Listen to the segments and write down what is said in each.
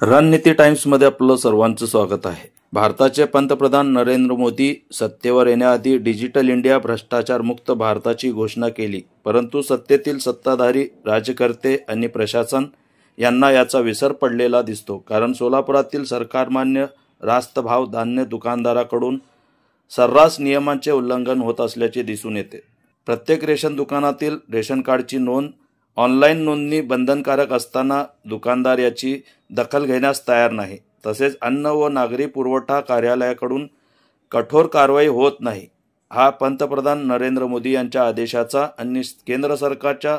रणनीती टाइम्समध्ये आपलं सर्वांचं स्वागत आहे। भारताचे पंतप्रधान नरेंद्र मोदी सत्तेवर येण्याआधी डिजिटल इंडिया भ्रष्टाचार मुक्त भारताची घोषणा केली, परंतु सत्तेतील सत्ताधारी राजकर्ते आणि प्रशासन यांना याचा विसर पडलेला दिसतो। कारण सोलापुरातील सरकारमान्य रास्त भाव धान्य दुकानदाराकडून सर्रास नियमांचे उल्लंघन होत असल्याचे दिसून येते। प्रत्येक रेशन दुकानातील रेशन कार्डची नोंद ऑनलाईन नोंदणी बंधनकारक असताना दुकानदार याची दखल घेण्यास तयार नाही। तसेच अन्न व नागरी पुरवठा कार्यालयाकडून कठोर कारवाई होत नाही। हा पंतप्रधान नरेंद्र मोदी यांच्या आदेशाचा आणि केंद्र सरकारच्या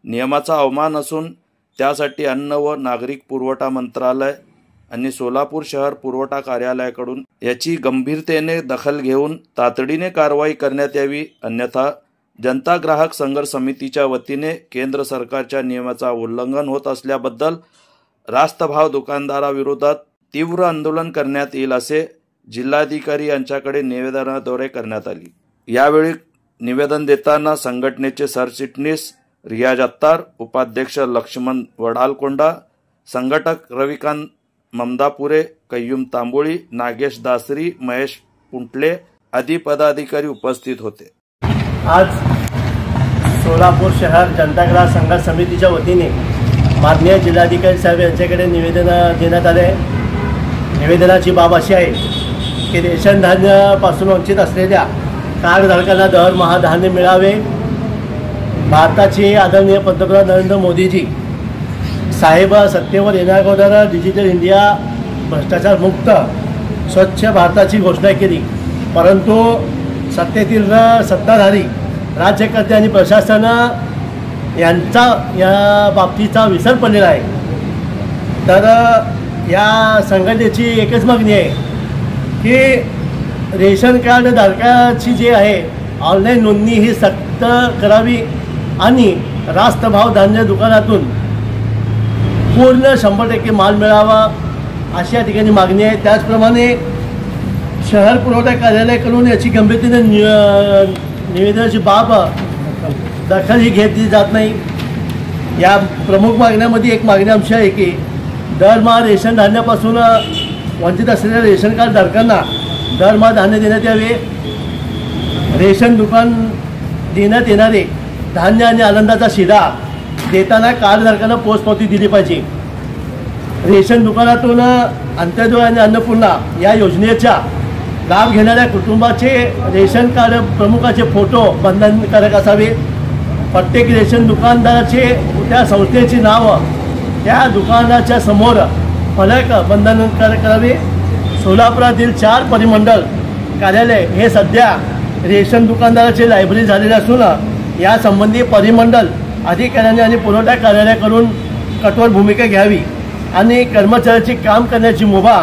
नियमाचा अवमान असून त्यासाठी अन्न व नागरिक पुरवठा मंत्रालय आणि सोलापूर शहर पुरवठा कार्यालयाकडून याची गंभीरतेने दखल घेऊन तातडीने कारवाई करण्यात यावी, अन्यथा जनता ग्राहक संघर्ष समितीच्या वतीने केंद्र सरकारच्या नियमाचा उल्लंघन होत असल्याबद्दल रास्त भाव दुकानदाराविरोधात तीव्र आंदोलन करण्यात येईल असे जिल्हाधिकारी यांच्याकडे निवेदनाद्वारे करण्यात आले। यावेळी निवेदन देताना संघटनेचे सरचिटणीस रियाज अत्तार, उपाध्यक्ष लक्ष्मण वडालकोंडा, संघटक रविकांत ममदापुरे, कय्यूम तांबोळी, नागेश दासरी, महेश पुंटले आदी पदाधिकारी उपस्थित होते। आज सोलापूर शहर जनता ग्राहक संघर्ष समितीच्या वतीने माननीय जिल्हाधिकारी साहेब यांच्याकडे निवेदन देण्यात आले। निवेदनाची बाब अशी आहे की रेशन धान्यापासून वंचित असलेल्या कार्डधारकांना दरमहा धान्य मिळावे। भारताचे आदरणीय पंतप्रधान नरेंद्र मोदीजी साहेब सत्तेवर येण्याअगोदर डिजिटल इंडिया भ्रष्टाचार मुक्त स्वच्छ भारताची घोषणा केली, परंतु सत्तेतील सत्ताधारी राज्यकर्ते आणि प्रशासन यांचा या बाबतीचा विसर पडलेला आहे। तर या संघटनेची एकच मागणी आहे की रेशन कार्ड धारकाची जी आहे ऑनलाईन नोंदणी ही सक्त करावी आणि रास्त भाव धान्य दुकानातून पूर्ण 100% माल मिळावा अशी या ठिकाणी मागणी आहे। त्याचप्रमाणे शहर पुरवठा कार्यालयाकडून याची गंभीरतेने निवेदनाची बाब दखल ही घेतली जात नाही। या प्रमुख मागण्यामध्ये एक मागणी आमची आहे की दरमहा रेशन धान्यापासून वंचित असलेल्या रेशन कार्ड धारकांना दरमहा धान्य देण्यात यावे। रेशन दुकान देण्यात येणारे धान्य आणि आनंदाचा शिधा देताना कार्डधारकांना पोचपावती दिली पाहिजे। रेशन दुकानातून अंत्योदय आणि अन्नपूर्णा या योजनेचा लाभ घेणाऱ्या कुटुंबाचे रेशन कार्ड प्रमुखाचे फोटो बंधनकारक असावे। प्रत्येक रेशन दुकानदाराचे त्या संस्थेचे नाव त्या दुकानाच्या समोर फलक बंधनकारक करावे। सोलापुरातील 4 परिमंडल कार्यालय हे सध्या रेशन दुकानदाराचे लायब्ररी झालेले असून यासंबंधी परिमंडल अधिकाऱ्यांनी आणि पुरवठा कार्यालयाकडून कठोर भूमिका घ्यावी आणि कर्मचाऱ्याचे काम करण्याची मुभा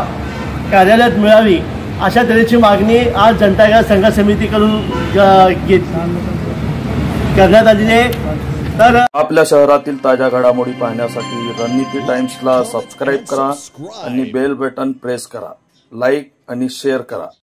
कार्यालयात मिळावी अशा तऱ्हेची मागणी आज जनता ग्राहक संघर्ष समितीकडून करण्यात आलेली आहे। तर आपल्या शहरातील ताज्या घडामोडी पाहण्यासाठी रणनीती टाइम्सला सबस्क्राइब करा आणि बेल बटन प्रेस करा, लाईक आणि शेअर करा।